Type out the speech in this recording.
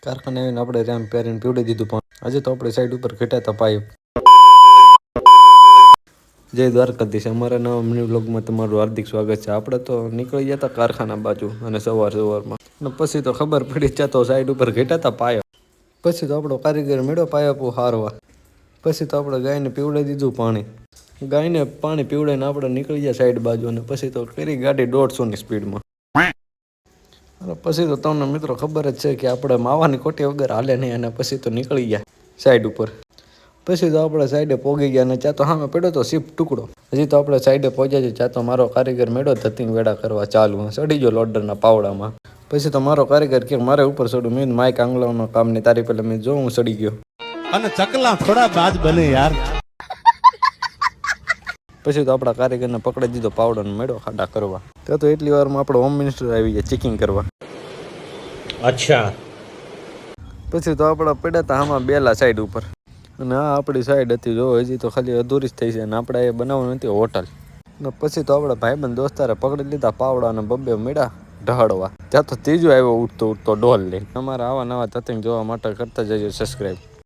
કારખાને આવીને આપણે રેમ પહેરીને પીવડી દીધું પણ આજે તો આપણી સાઈડ ઉપર ઘટાતા પાઇપ. જય દ્વારકાધીશ, અમારા નવા મિની વ્લોગમાં તમારું હાર્દિક સ્વાગત છે. આપણે તો નીકળી ગયા હતા કારખાના બાજુ અને સવારમાં અને પછી તો ખબર પડી જતો સાઈડ ઉપર ઘટાતા પાયો. પછી તો આપણો કારીગર મેળો પાયા હારવા. પછી તો આપણે ગાયને પીવડાવી દીધું પાણી. ગાયને પાણી પીવડાવીને આપણે નીકળી ગયા સાઈડ બાજુ અને પછી તો કરી ગાડી 150ની સ્પીડમાં. અને પછી તો તમને મિત્રો ખબર જ છે કે આપણે માવાની કોટી વગર હાલે નહીં અને પછી તો નીકળી ગયા સાઈડ ઉપર. પછી તો આપણે સાઈડે પહોંચી ગયા અને ત્યાં તો સામે પડ્યો તો શિફ્ટ ટુકડો. હજી તો આપણે સાઈડે પહોંચ્યા છીએ ત્યાં તો મારો કારીગર મેળો ધતિંગ વેડા કરવા ચાલુ ચડી ગયો લોડરના પાવડામાં. પછી તો મારો કારીગર કે મારે ઉપર ચડું. મેં માઇક આંગળાનો કામની તારી પહેલાં મેં જો હું ચડી ગયો. અને ચકલા થોડા બાજ બને યાર. પછી તો આપણા કારીગરને પકડી દીધો પાવડાનો મેળો ખાડા કરવા. ત્યાં તો એટલી વારમાં આપણો હોમ મિનિસ્ટર આવી ગયા ચેકિંગ કરવા. અચ્છા. પછી તો આપણા પડ્યા હતા આમાં બેલા સાઈડ ઉપર અને આ આપણી સાઈડ હતી. જો હજી તો ખાલી અધૂરી જ થઈ છે અને આપણે એ બનાવવાની હતી હોટલ. ને પછી તો આપણા ભાઈબંધ દોસ્તારે પકડી લીધા પાવડા અને બબ્બે મેળા ઢહળવા. ત્યાં તો ત્રીજો આવ્યો ઉઠતો ડોલ લઈને. અમારા આવા નવા તતિંગ જોવા માટે કરતા જજો સબસ્ક્રાઈબ.